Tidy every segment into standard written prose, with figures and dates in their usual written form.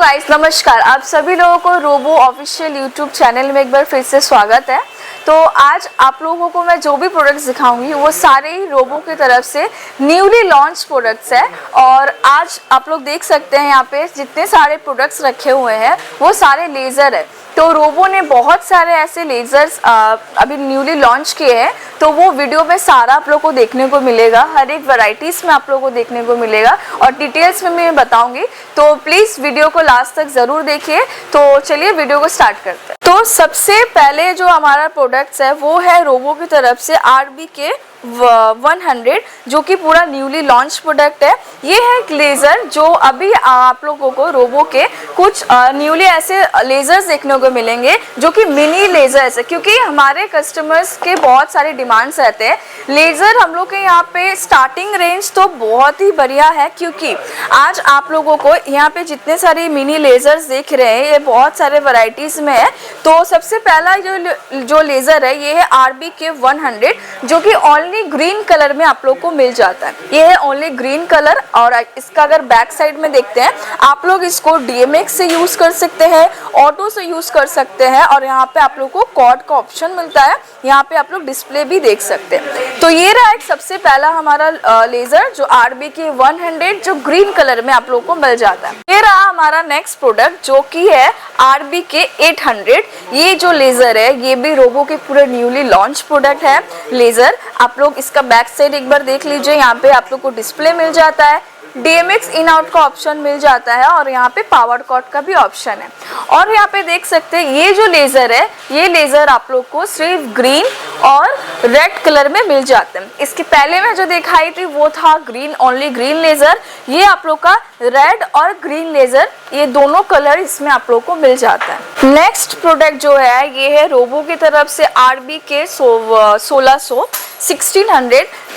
Guys, नमस्कार। आप सभी लोगों को रोबो ऑफिशियल यूट्यूब चैनल में एक बार फिर से स्वागत है। तो आज आप लोगों को मैं जो भी प्रोडक्ट्स दिखाऊंगी वो सारे ही रोबो की तरफ से न्यूली लॉन्च प्रोडक्ट्स है। और आज आप लोग देख सकते हैं यहाँ पे जितने सारे प्रोडक्ट्स रखे हुए हैं वो सारे लेज़र है। तो रोबो ने बहुत सारे ऐसे लेज़र्स अभी न्यूली लॉन्च किए हैं, तो वो वीडियो में सारा आप लोग को देखने को मिलेगा। हर एक वैरायटीज़ में आप लोग को देखने को मिलेगा और डिटेल्स में मैं बताऊंगी, तो प्लीज़ वीडियो को लास्ट तक ज़रूर देखिए। तो चलिए वीडियो को स्टार्ट करते हैं। तो सबसे पहले जो हमारा प्रोडक्ट्स है वो है रोबो की तरफ से RBK 100, जो कि पूरा न्यूली लॉन्च प्रोडक्ट है। ये है एक लेज़र जो अभी आप लोगों को रोबो के कुछ न्यूली ऐसे लेज़र्स देखने को मिलेंगे जो कि मिनी लेज़र्स है, क्योंकि हमारे कस्टमर्स के बहुत सारे डिमांड्स रहते हैं। लेज़र हम लोग के यहाँ पे स्टार्टिंग रेंज तो बहुत ही बढ़िया है, क्योंकि आज आप लोगों को यहाँ पे जितने सारे मिनी लेज़र्स देख रहे हैं ये बहुत सारे वैरायटीज़ में है। तो सबसे पहला जो लेज़र है ये है RBK 100, जो कि ओनली ग्रीन कलर में आप लोग को मिल जाता है। ये है ओनली ग्रीन कलर। और इसका अगर बैक साइड में देखते हैं, आप लोग इसको DMX से यूज कर सकते हैं, ऑटो से यूज कर सकते हैं, और यहाँ पे आप लोग को कॉर्ड का ऑप्शन मिलता है। यहाँ पे आप लोग डिस्प्ले भी देख सकते हैं। तो ये रहा एक सबसे पहला हमारा लेज़र जो RBK 100 जो ग्रीन कलर में आप लोग को मिल जाता है। ये रहा हमारा नेक्स्ट प्रोडक्ट जो कि है RBK 800। ये जो लेज़र है ये भी रोबो के पूरे न्यूली लॉन्च प्रोडक्ट है लेज़र। आप लोग इसका बैक साइड एक बार देख लीजिए। यहाँ पे आप लोग को डिस्प्ले मिल जाता है, DMX इन आउट का ऑप्शन मिल जाता है, और यहाँ पे पावर कॉर्ड का भी ऑप्शन है। और यहाँ पे देख सकते हैं ये जो लेज़र है ये लेज़र आप लोग को सिर्फ ग्रीन और रेड कलर में मिल जाते हैं। इसके पहले में जो दिखाई थी वो था ग्रीन, ओनली ग्रीन लेज़र। ये आप लोग का रेड और ग्रीन लेज़र, ये दोनों कलर इसमें आप लोग को मिल जाता है। नेक्स्ट प्रोडक्ट जो है ये है रोबो की तरफ से RBK 1600।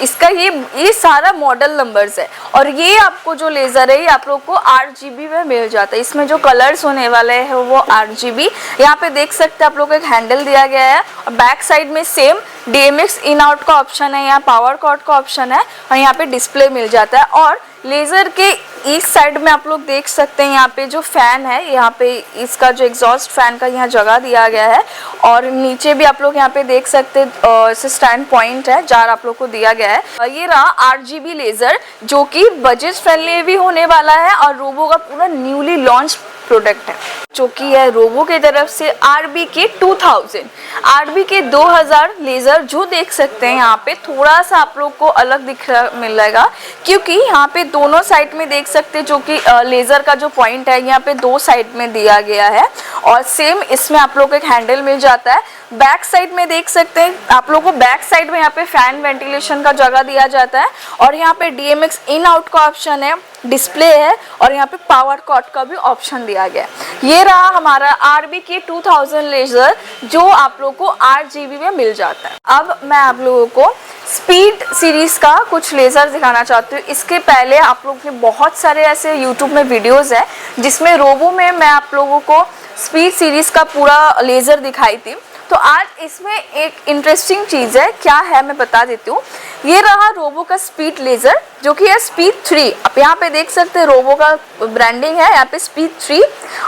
इसका ये सारा मॉडल नंबर्स है। और ये आपको जो लेज़र है ये आप लोग को RGB में मिल जाता है। इसमें जो कलर्स होने वाले हैं वो RGB। यहाँ पे देख सकते हैं आप लोग को एक हैंडल दिया गया है, और बैक साइड में सेम DMX इन आउट का ऑप्शन है, यहाँ पावर कॉर्ड का ऑप्शन है, और यहाँ पे डिस्प्ले मिल जाता है। और लेज़र के इस साइड में आप लोग देख सकते हैं यहाँ पे जो फैन है, यहाँ पे इसका जो एग्जॉस्ट फैन का यहाँ जगह दिया गया है। और नीचे भी आप लोग यहाँ पे देख सकते हैं स्टैंड पॉइंट है जार आप लोग को दिया गया है। ये रहा RGB लेज़र जो कि बजट फ्रेंडली भी होने वाला है और रोबो का पूरा न्यूली लॉन्च प्रोडक्ट है, जो कि है रोबो की तरफ से RBK 2000। RBK 2000 लेज़र जो देख सकते हैं यहाँ पे थोड़ा सा आप लोग को अलग मिलेगा, क्योंकि यहाँ पे दोनों साइड में देख सकते हैं जो कि लेज़र का जो पॉइंट है यहाँ पे दो साइड में दिया गया है। और सेम इसमें आप लोग को एक हैंडल मिल जाता है। बैक साइड में देख सकते हैं आप लोग को बैक साइड में यहाँ पे फैन वेंटिलेशन का जगह दिया जाता है, और यहाँ पे DMX इन आउट का ऑप्शन है, डिस्प्ले है, और यहाँ पे पावर कॉर्ड का भी ऑप्शन दिया गया है। ये रहा हमारा RBK 2000 लेज़र जो आप लोग को RGB में मिल जाता है। अब मैं आप लोगों को स्पीड सीरीज का कुछ लेज़र दिखाना चाहती हूँ। इसके पहले आप लोग ने बहुत सारे ऐसे यूट्यूब में वीडियोस है जिसमें रोबो में मैं आप लोगों को स्पीड सीरीज का पूरा लेज़र दिखाई थी। तो आज इसमें एक इंटरेस्टिंग चीज़ है, क्या है मैं बता देती हूँ। ये रहा रोबो का स्पीड लेज़र जो कि है स्पीड 3। आप यहाँ पे देख सकते हैं रोबो का ब्रांडिंग है यहाँ पे स्पीड 3।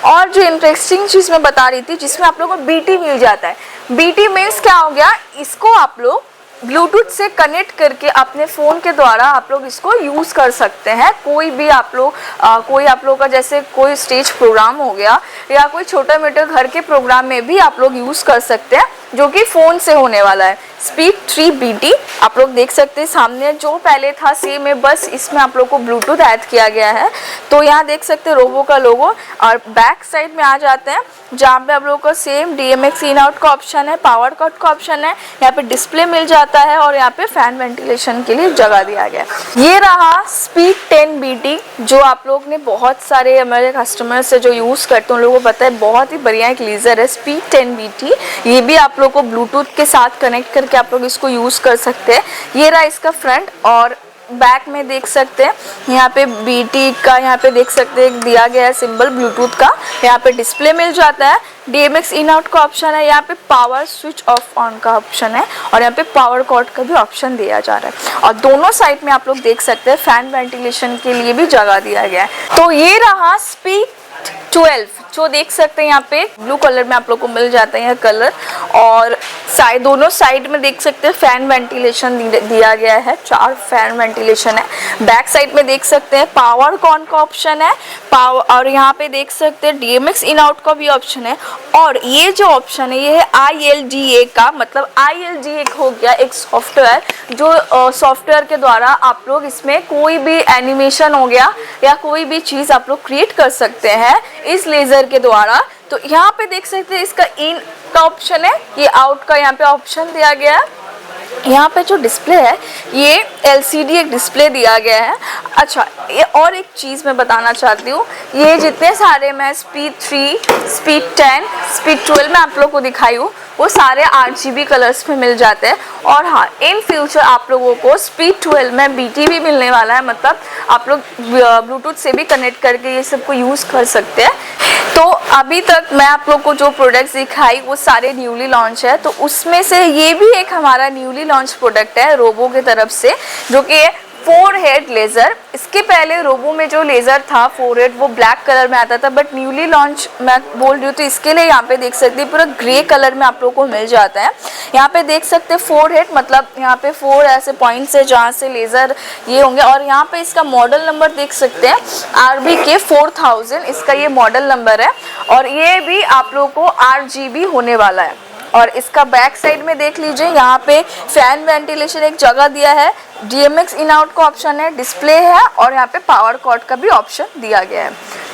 और जो इंटरेस्टिंग चीज़ मैं बता रही थी जिसमें आप लोगों को BT मिल जाता है। BT मीन्स क्या हो गया, इसको आप लोग ब्लूटूथ से कनेक्ट करके अपने फ़ोन के द्वारा आप लोग इसको यूज़ कर सकते हैं। कोई भी आप लोग कोई आप लोग का जैसे कोई स्टेज प्रोग्राम हो गया या कोई छोटा मोटा घर के प्रोग्राम में भी आप लोग यूज़ कर सकते हैं, जो कि फ़ोन से होने वाला है। स्पीड 3 BT आप लोग देख सकते हैं सामने जो पहले था सेम है, बस इसमें आप लोग को ब्लूटूथ ऐड किया गया है। तो यहाँ देख सकते हैं रोबो का लोगो। और बैक साइड में आ जाते हैं जहाँ पे आप लोगों को सेम DMX इन आउट का ऑप्शन है, पावर कट का ऑप्शन है, यहाँ पे डिस्प्ले मिल जाता है, और यहाँ पे फैन वेंटिलेशन के लिए जगह दिया गया है। ये रहा स्पीड 10 BT जो आप लोग ने बहुत सारे हमारे कस्टमर से जो यूज़ करते हैं उन लोगों को पता है, बहुत ही बढ़िया एक लेज़र है स्पीड 10 BT। ये भी आप लोग को ब्लूटूथ के साथ कनेक्ट करके आप लोग इसको यूज़ कर सकते हैं। ये रहा इसका फ्रंट, और बैक में देख सकते हैं यहाँ पे BT का यहाँ पे देख सकते हैं दिया गया है सिंबल ब्लूटूथ का। यहाँ पे डिस्प्ले मिल जाता है, DMX इन आउट का ऑप्शन है, यहाँ पे पावर स्विच ऑफ ऑन का ऑप्शन है, और यहाँ पे पावर कॉर्ड का भी ऑप्शन दिया जा रहा है। और दोनों साइड में आप लोग देख सकते हैं फैन वेंटिलेशन के लिए भी जगह दिया गया है। तो ये रहा स्पीड 12 जो देख सकते हैं यहाँ पे ब्लू कलर में आप लोग को मिल जाता है यह कलर। और दोनों साइड में देख सकते हैं फैन वेंटिलेशन दिया गया है, 4 फैन वेंटिलेशन है। बैक साइड में देख सकते हैं पावर कॉन का ऑप्शन है, पावर, और यहाँ पे देख सकते हैं DMX इन आउट का भी ऑप्शन है। और ये जो ऑप्शन है ये है ILDA का, मतलब ILDA हो गया एक सॉफ्टवेयर, जो सॉफ्टवेयर के द्वारा आप लोग इसमें कोई भी एनिमेशन हो गया या कोई भी चीज़ आप लोग क्रिएट कर सकते हैं इस लेज़र के द्वारा। तो यहाँ पे देख सकते हैं इसका इन का ऑप्शन है, ये आउट का यहाँ पे ऑप्शन दिया गया है। यहाँ पे जो डिस्प्ले है ये LCD एक डिस्प्ले दिया गया है। अच्छा, ये और एक चीज़ मैं बताना चाहती हूँ, ये जितने सारे मैं स्पीड 3, स्पीड 10, स्पीड 12 में आप लोग को दिखाई हूँ वो सारे RGB कलर्स में मिल जाते हैं। और हाँ, इन फ्यूचर आप लोगों को स्पीड 12 में BT भी मिलने वाला है, मतलब आप लोग ब्लूटूथ से भी कनेक्ट करके ये सब को यूज़ कर सकते हैं। तो अभी तक मैं आप लोग को जो प्रोडक्ट्स दिखाई वो सारे न्यूली लॉन्च है, तो उसमें से ये भी एक हमारा न्यूली लॉन्च प्रोडक्ट है रोबो की तरफ से, जो कि 4 हेड लेज़र। इसके पहले रोबो में जो लेज़र था 4 हेड वो ब्लैक कलर में आता था, बट न्यूली लॉन्च मैं बोल रही हूँ तो इसके लिए यहाँ पे देख सकते हैं पूरा ग्रे कलर में आप लोग को मिल जाता है। यहाँ पे देख सकते हैं 4 हेड, मतलब यहाँ पे 4 ऐसे पॉइंट्स है जहाँ से लेज़र ये होंगे। और यहाँ पे इसका मॉडल नंबर देख सकते हैं RBK 4000 इसका ये मॉडल नंबर है। और ये भी आप लोग को RGB होने वाला है। और इसका बैक साइड में देख लीजिए, यहाँ पे फैन वेंटिलेशन एक जगह दिया है, DMX इन आउट का ऑप्शन है, डिस्प्ले है, और यहाँ पे पावर कॉर्ड का भी ऑप्शन दिया गया है।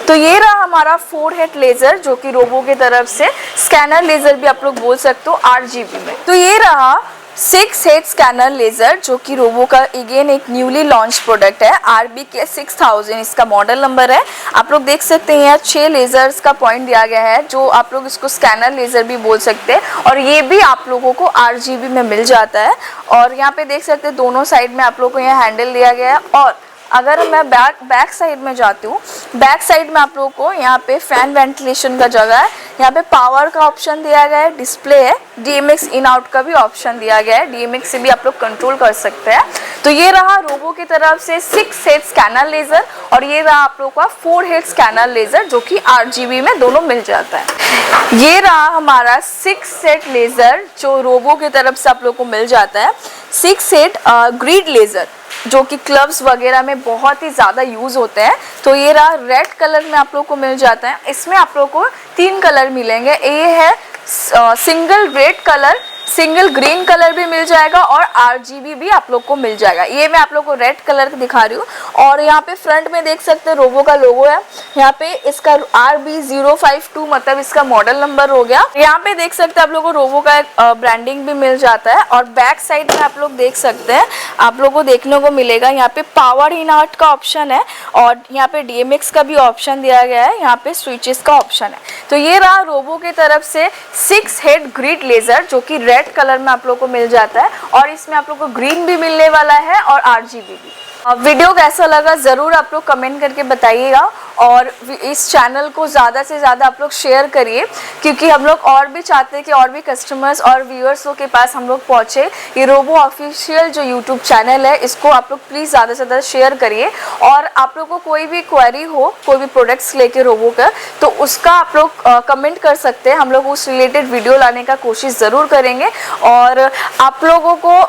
तो ये रहा हमारा 4 हेड लेज़र जो कि रोबो की तरफ से, स्कैनर लेज़र भी आप लोग बोल सकते हो RGB में। तो ये रहा 6 हेड स्कैनर लेज़र जो कि रोबो का अगेन एक न्यूली लॉन्च प्रोडक्ट है, RBK 6000 इसका मॉडल नंबर है। आप लोग देख सकते हैं यहाँ 6 लेज़र्स का पॉइंट दिया गया है, जो आप लोग इसको स्कैनर लेज़र भी बोल सकते हैं। और ये भी आप लोगों को RGB में मिल जाता है। और यहाँ पे देख सकते हैं दोनों साइड में आप लोग को यहाँ हैंडल दिया गया है। और अगर मैं बैक साइड में जाती हूँ, बैक साइड में आप लोगों को यहाँ पे फैन वेंटिलेशन का जगह है, यहाँ पे पावर का ऑप्शन दिया गया है, डिस्प्ले है, DMX इन आउट का भी ऑप्शन दिया गया है, DMX से भी आप लोग कंट्रोल कर सकते हैं। तो ये रहा रोबो की तरफ से 6 हेड स्कैनर लेज़र, और ये रहा आप लोगों का 4 हेड स्कैनर लेज़र जो कि RGB में दोनों मिल जाता है। ये रहा हमारा 6 हेड लेज़र जो रोबो की तरफ से आप लोग को मिल जाता है, 6 हेड ग्रिड लेज़र जो कि क्लब्स वगैरह में बहुत ही ज़्यादा यूज़ होते हैं। तो ये रहा रेड कलर में आप लोग को मिल जाता है। इसमें आप लोग को 3 कलर मिलेंगे, ये है single red colour, single green colour भी मिल जाएगा, और RGB भी आप लोग को मिल जाएगा। ये मैं आप लोग को रेड कलर दिखा रही हूँ। और यहाँ पे फ्रंट में देख सकते हैं रोबो का लोगो है, यहाँ पे इसका RB052 मतलब इसका मॉडल नंबर हो गया। यहाँ पे देख सकते हैं आप लोग को रोबो का एक ब्रांडिंग भी मिल जाता है। और बैक साइड में आप लोग देख सकते हैं, आप लोग को देखने को मिलेगा यहाँ पे पावर इन आउट का ऑप्शन है, और यहाँ पे DMX का भी ऑप्शन दिया गया है, यहाँ पे स्विचेस का ऑप्शन है। तो ये रहा रोबो की तरफ से 6 हेड ग्रिड लेज़र जो कि रेड कलर में आप लोग को मिल जाता है, और इसमें आप लोग को ग्रीन भी मिलने वाला है और RGB भी। वीडियो कैसा लगा ज़रूर आप लोग कमेंट करके बताइएगा, और इस चैनल को ज़्यादा से ज़्यादा आप लोग शेयर करिए, क्योंकि हम लोग और भी चाहते हैं कि और भी कस्टमर्स और व्यूअर्सों के पास हम लोग पहुँचे। ये रोबो ऑफिशियल जो यूट्यूब चैनल है इसको आप लोग प्लीज़ ज़्यादा से ज़्यादा शेयर करिए। और आप लोग को कोई भी क्वेरी हो कोई भी प्रोडक्ट्स लेके रोबो का, तो उसका आप लोग कमेंट कर सकते हैं, हम लोग उस रिलेटेड वीडियो लाने का कोशिश ज़रूर करेंगे। और आप लोगों को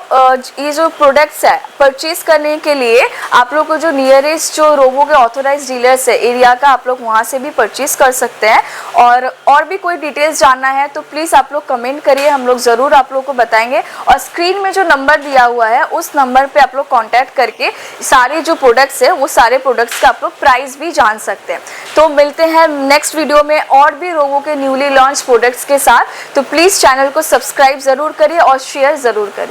ये जो प्रोडक्ट्स है परचेज़ करने के लिए आप लोग को जो नियरेस्ट जो रोबो के ऑथोराइज डीलर्स है एरिया का, आप लोग वहाँ से भी परचेज कर सकते हैं। और भी कोई डिटेल्स जानना है तो प्लीज़ आप लोग कमेंट करिए, हम लोग ज़रूर आप लोग को बताएंगे। और स्क्रीन में जो नंबर दिया हुआ है उस नंबर पे आप लोग कांटेक्ट करके सारे जो प्रोडक्ट्स है वो सारे प्रोडक्ट्स का आप लोग प्राइस भी जान सकते हैं। तो मिलते हैं नेक्स्ट वीडियो में और भी रोबो के न्यूली लॉन्च प्रोडक्ट्स के साथ। तो प्लीज़ चैनल को सब्सक्राइब ज़रूर करिए और शेयर ज़रूर करिए।